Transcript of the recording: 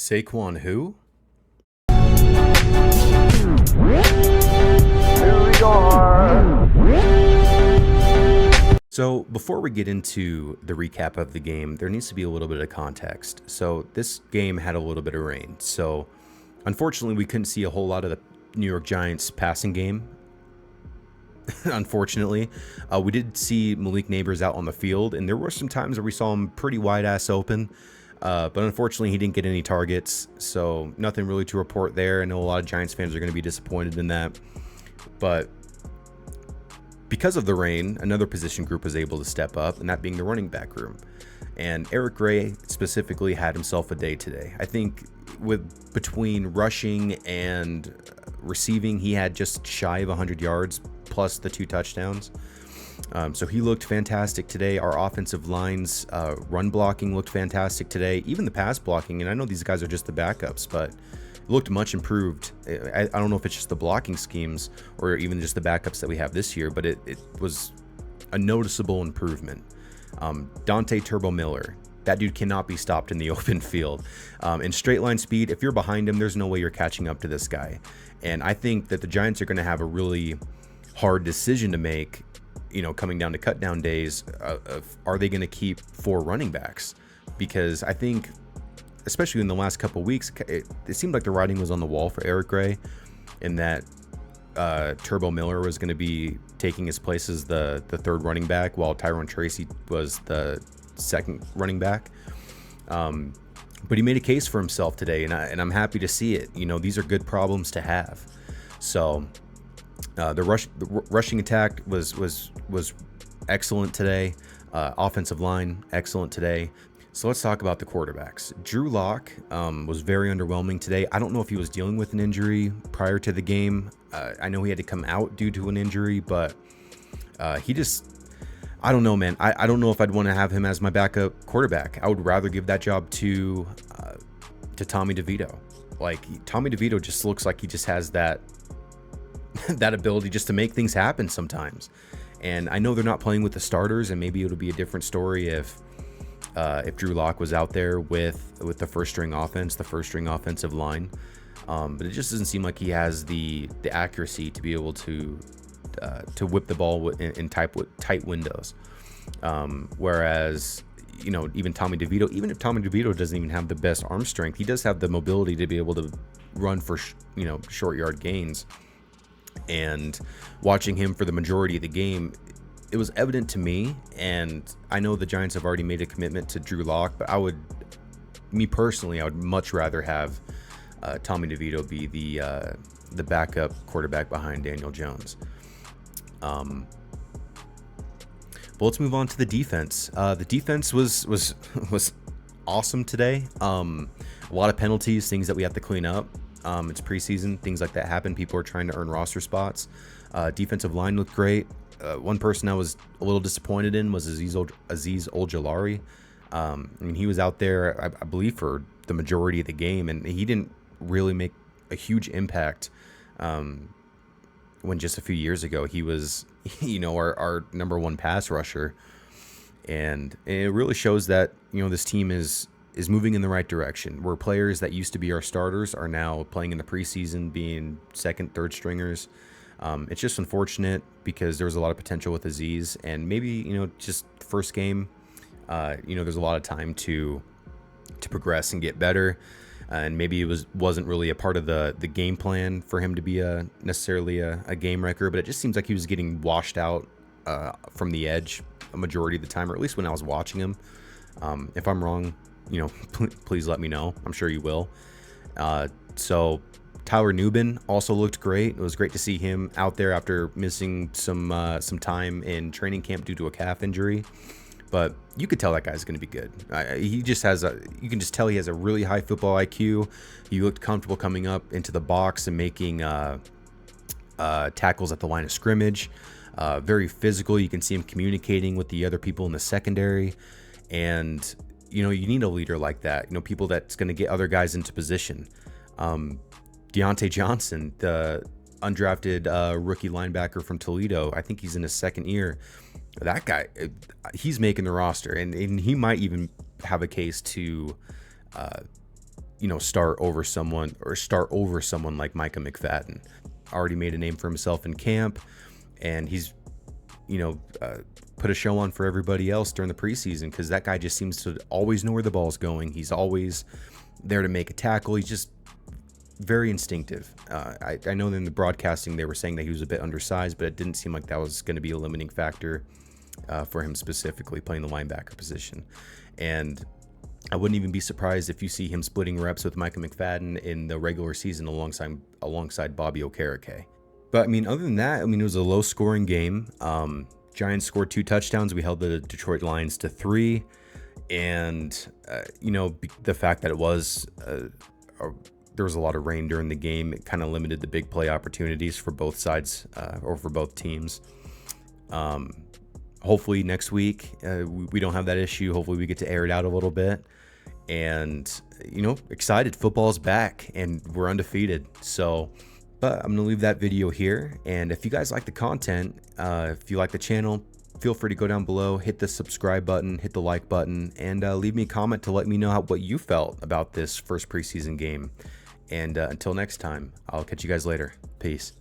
Saquon who? So before we get into the recap of the game, there needs to be a little bit of context. So this game had a little bit of rain. So unfortunately, we couldn't see a whole lot of the New York Giants passing game. Unfortunately, we did see Malik Neighbors out on the field, and there were some times where we saw him pretty wide ass open. But unfortunately, he didn't get any targets, so nothing really to report there. I know a lot of Giants fans are going to be disappointed in that. But because of the rain, another position group was able to step up, and that being the running back room. And Eric Gray specifically had himself a day today. I think between rushing and receiving, he had just shy of 100 yards plus the 2 touchdowns. So he looked fantastic today. Our offensive line's run blocking looked fantastic today. Even the pass blocking, and I know these guys are just the backups, but it looked much improved. I don't know if it's just the blocking schemes or even just the backups that we have this year, but it was a noticeable improvement. Dante Turbo Miller, that dude cannot be stopped in the open field. In straight line speed, if you're behind him, there's no way you're catching up to this guy. And I think that the Giants are going to have a really hard decision to make, coming down to cut down days of are they going to keep 4 running backs? Because I think, especially in the last couple of weeks, it seemed like the writing was on the wall for Eric Gray, and that Turbo Miller was going to be taking his place as the third running back, while Tyrone Tracy was the second running back. But he made a case for himself today, and I'm happy to see it. These are good problems to have. So the rushing attack was excellent today. Offensive line excellent today. So let's talk about the quarterbacks. Drew Lock was very underwhelming today. I don't know if he was dealing with an injury prior to the game. I know he had to come out due to an injury, but I don't know, man. I don't know if I'd want to have him as my backup quarterback. I would rather give that job to Tommy DeVito. Like, Tommy DeVito just looks like he just has that ability just to make things happen sometimes. And I know they're not playing with the starters, and maybe it'll be a different story if Drew Lock was out there with the first string offense, the first string offensive line. But it just doesn't seem like he has the accuracy to be able to whip the ball in tight windows. Whereas, even Tommy DeVito, even if Tommy DeVito doesn't even have the best arm strength, he does have the mobility to be able to run for short yard gains. And watching him for the majority of the game, it was evident to me, and I know the Giants have already made a commitment to Drew Lock, but I would much rather have Tommy DeVito be the backup quarterback behind Daniel Jones. But let's move on to the defense. The defense was awesome today. A lot of penalties, things that we have to clean up. It's preseason, things like that happen. People are trying to earn roster spots. Defensive line looked great. One person I was a little disappointed in was Azeez Ojulari. He was out there, I believe, for the majority of the game, and he didn't really make a huge impact when just a few years ago he was, our number one pass rusher. And it really shows that, this team is moving in the right direction, where players that used to be our starters are now playing in the preseason, being second, third stringers. It's just unfortunate because there was a lot of potential with Azeez, and maybe, just first game, there's a lot of time to progress and get better. And maybe it wasn't really a part of the game plan for him to be necessarily a game wrecker, but it just seems like he was getting washed out from the edge a majority of the time, or at least when I was watching him. If I'm wrong, please let me know. I'm sure you will. So Tyler Nubin also looked great. It was great to see him out there after missing some time in training camp due to a calf injury. But you could tell that guy's going to be good. You can just tell he has a really high football IQ. He looked comfortable coming up into the box and making tackles at the line of scrimmage. Very physical. You can see him communicating with the other people in the secondary. And, you need a leader like that. People that's going to get other guys into position. Deontay Johnson, the undrafted rookie linebacker from Toledo, I think he's in his second year. That guy, he's making the roster, and he might even have a case to start over someone like Micah McFadden. Already made a name for himself in camp, and he's put a show on for everybody else during the preseason, because that guy just seems to always know where the ball's going. He's always there to make a tackle. He's just very instinctive. I know in the broadcasting they were saying that he was a bit undersized, but it didn't seem like that was going to be a limiting factor for him specifically playing the linebacker position. And I wouldn't even be surprised if you see him splitting reps with Micah McFadden in the regular season alongside Bobby Okereke. But I mean, other than that, I mean, it was a low-scoring game. Giants scored 2 touchdowns. We held the Detroit Lions to 3, and the fact that it was there was a lot of rain during the game, it kind of limited the big play opportunities for both sides or for both teams. Hopefully next week we don't have that issue. Hopefully we get to air it out a little bit, and excited. Football's back and we're undefeated. So. But I'm going to leave that video here, and if you guys like the content, if you like the channel, feel free to go down below, hit the subscribe button, hit the like button, and leave me a comment to let me know what you felt about this first preseason game. And until next time, I'll catch you guys later. Peace.